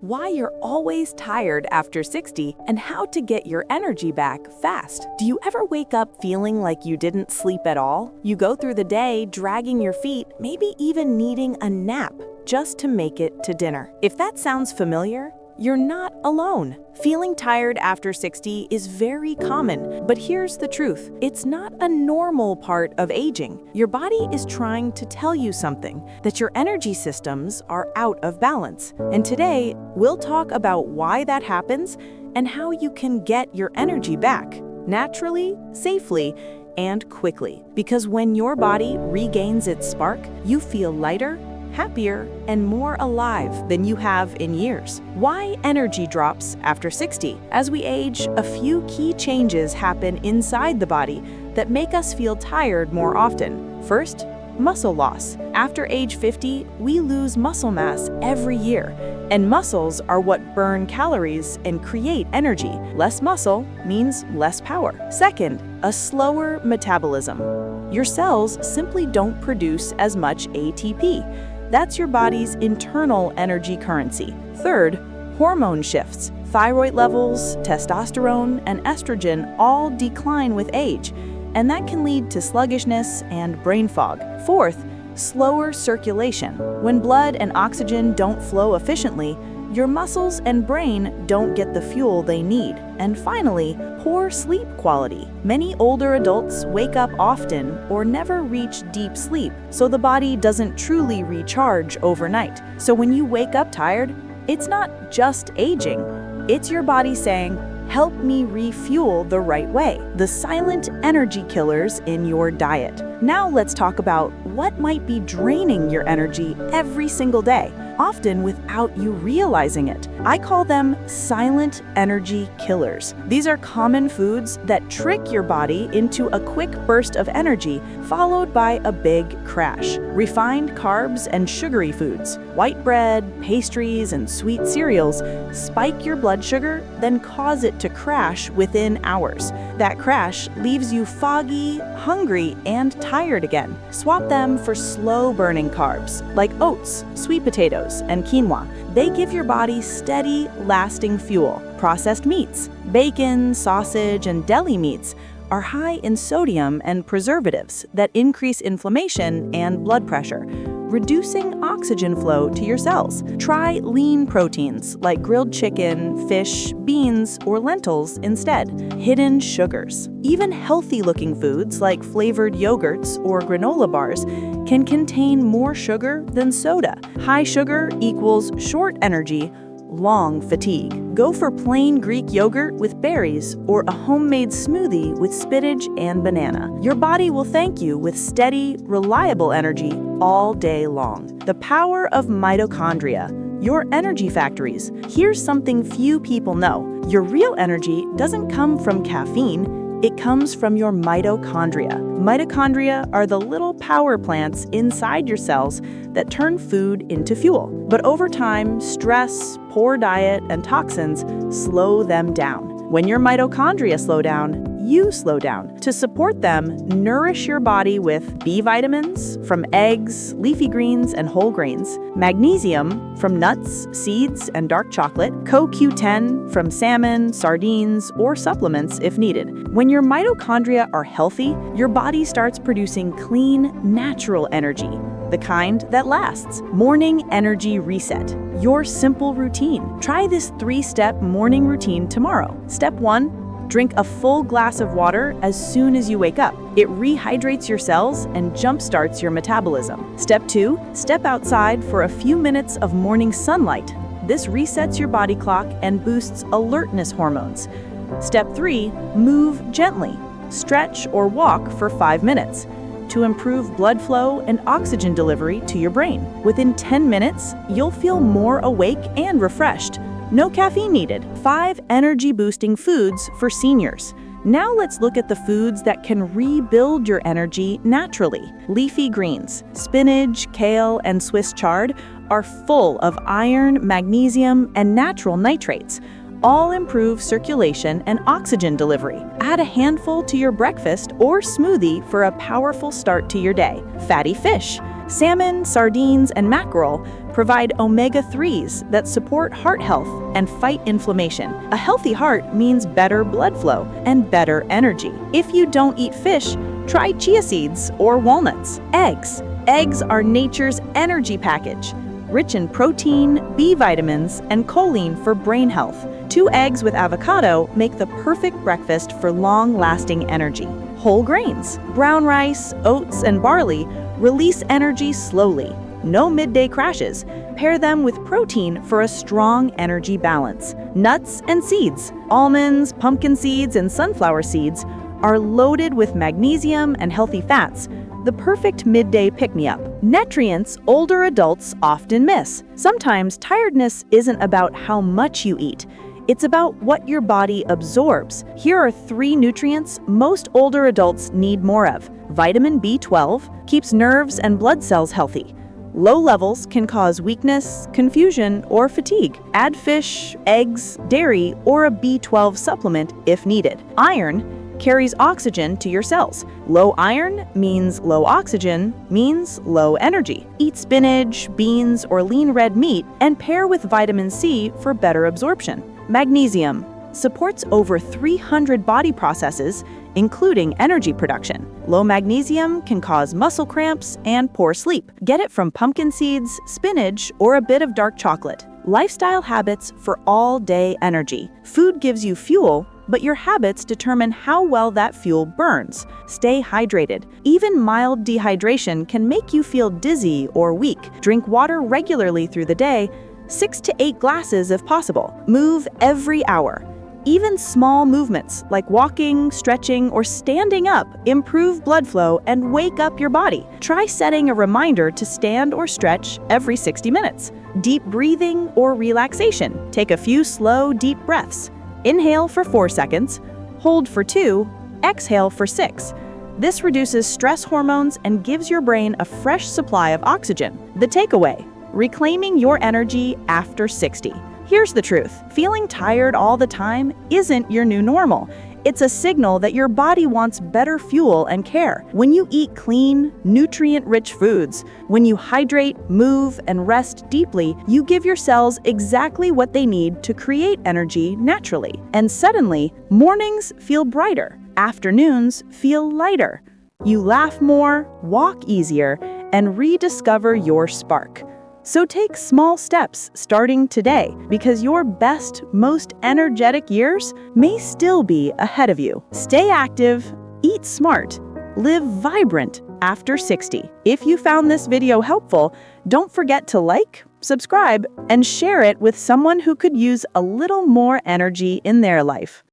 why you're always tired after 60, and how to get your energy back fast. Do you ever wake up feeling like you didn't sleep at all? You go through the day dragging your feet, maybe even needing a nap just to make it to dinner. If that sounds familiar, you're not alone. Feeling tired after 60 is very common, but here's the truth. It's not a normal part of aging. Your body is trying to tell you something, that your energy systems are out of balance. And today, we'll talk about why that happens and how you can get your energy back naturally, safely, and quickly. Because when your body regains its spark, you feel lighter, happier, and more alive than you have in years. Why energy drops after 60? As we age, a few key changes happen inside the body that make us feel tired more often. First, muscle loss. After age 50, we lose muscle mass every year, and muscles are what burn calories and create energy. Less muscle means less power. Second, a slower metabolism. Your cells simply don't produce as much ATP. That's your body's internal energy currency. Third, hormone shifts. Thyroid levels, testosterone, and estrogen all decline with age, and that can lead to sluggishness and brain fog. Fourth, slower circulation. When blood and oxygen don't flow efficiently, your muscles and brain don't get the fuel they need. And finally, poor sleep quality. Many older adults wake up often or never reach deep sleep, so the body doesn't truly recharge overnight. So when you wake up tired, it's not just aging. It's your body saying, "Help me refuel the right way." The silent energy killers in your diet. Now let's talk about what might be draining your energy every single day, often without you realizing it. I call them silent energy killers. These are common foods that trick your body into a quick burst of energy, followed by a big crash. Refined carbs and sugary foods, white bread, pastries, and sweet cereals spike your blood sugar, then cause it to crash within hours. That crash leaves you foggy, hungry, and tired again. Swap them for slow-burning carbs, like oats, sweet potatoes, and quinoa. They give your body steady, lasting fuel. Processed meats, bacon, sausage, and deli meats are high in sodium and preservatives that increase inflammation and blood pressure, reducing oxygen flow to your cells. Try lean proteins like grilled chicken, fish, beans, or lentils instead. Hidden sugars. Even healthy-looking foods like flavored yogurts or granola bars can contain more sugar than soda. High sugar equals short energy, long fatigue. Go for plain Greek yogurt with berries or a homemade smoothie with spinach and banana. Your body will thank you with steady, reliable energy all day long. The power of mitochondria, your energy factories. Here's something few people know. Your real energy doesn't come from caffeine. It comes from your mitochondria. Mitochondria are the little power plants inside your cells that turn food into fuel. But over time, stress, poor diet, and toxins slow them down. When your mitochondria slow down, you slow down. To support them, nourish your body with B vitamins from eggs, leafy greens, and whole grains, magnesium from nuts, seeds, and dark chocolate, CoQ10 from salmon, sardines, or supplements if needed. When your mitochondria are healthy, your body starts producing clean, natural energy, the kind that lasts. Morning energy reset. Your simple routine. Try this 3-step morning routine tomorrow. Step 1. Drink a full glass of water as soon as you wake up. It rehydrates your cells and jumpstarts your metabolism. Step 2, step outside for a few minutes of morning sunlight. This resets your body clock and boosts alertness hormones. Step 3, move gently. Stretch or walk for 5 minutes to improve blood flow and oxygen delivery to your brain. Within 10 minutes, you'll feel more awake and refreshed. No caffeine needed. 5 energy-boosting foods for seniors. Now let's look at the foods that can rebuild your energy naturally. Leafy greens, spinach, kale, and Swiss chard are full of iron, magnesium, and natural nitrates. All improve circulation and oxygen delivery. Add a handful to your breakfast or smoothie for a powerful start to your day. Fatty fish. Salmon, sardines, and mackerel provide omega-3s that support heart health and fight inflammation. A healthy heart means better blood flow and better energy. If you don't eat fish, try chia seeds or walnuts. Eggs. Eggs are nature's energy package, rich in protein, B vitamins, and choline for brain health. 2 eggs with avocado make the perfect breakfast for long-lasting energy. Whole grains. Brown rice, oats, and barley release energy slowly. No midday crashes. Pair them with protein for a strong energy balance. Nuts and seeds. Almonds, pumpkin seeds, and sunflower seeds are loaded with magnesium and healthy fats, the perfect midday pick-me-up. Nutrients older adults often miss. Sometimes tiredness isn't about how much you eat. It's about what your body absorbs. Here are 3 nutrients most older adults need more of. Vitamin B12 keeps nerves and blood cells healthy. Low levels can cause weakness, confusion, or fatigue. Add fish, eggs, dairy, or a B12 supplement if needed. Iron carries oxygen to your cells. Low iron means low oxygen, means low energy. Eat spinach, beans, or lean red meat and pair with vitamin C for better absorption. Magnesium supports over 300 body processes, including energy production. Low magnesium can cause muscle cramps and poor sleep. Get it from pumpkin seeds, spinach, or a bit of dark chocolate. Lifestyle habits for all-day energy. Food gives you fuel, but your habits determine how well that fuel burns. Stay hydrated. Even mild dehydration can make you feel dizzy or weak. Drink water regularly through the day, 6 to 8 glasses if possible. Move every hour. Even small movements like walking, stretching, or standing up improve blood flow and wake up your body. Try setting a reminder to stand or stretch every 60 minutes. Deep breathing or relaxation. Take a few slow, deep breaths. Inhale for 4 seconds, hold for 2, exhale for 6. This reduces stress hormones and gives your brain a fresh supply of oxygen. The takeaway: reclaiming your energy after 60. Here's the truth. Feeling tired all the time isn't your new normal. It's a signal that your body wants better fuel and care. When you eat clean, nutrient-rich foods, when you hydrate, move, and rest deeply, you give your cells exactly what they need to create energy naturally. And suddenly, mornings feel brighter, afternoons feel lighter. You laugh more, walk easier, and rediscover your spark. So take small steps starting today, because your best, most energetic years may still be ahead of you. Stay active, eat smart, live vibrant after 60. If you found this video helpful, don't forget to like, subscribe, and share it with someone who could use a little more energy in their life.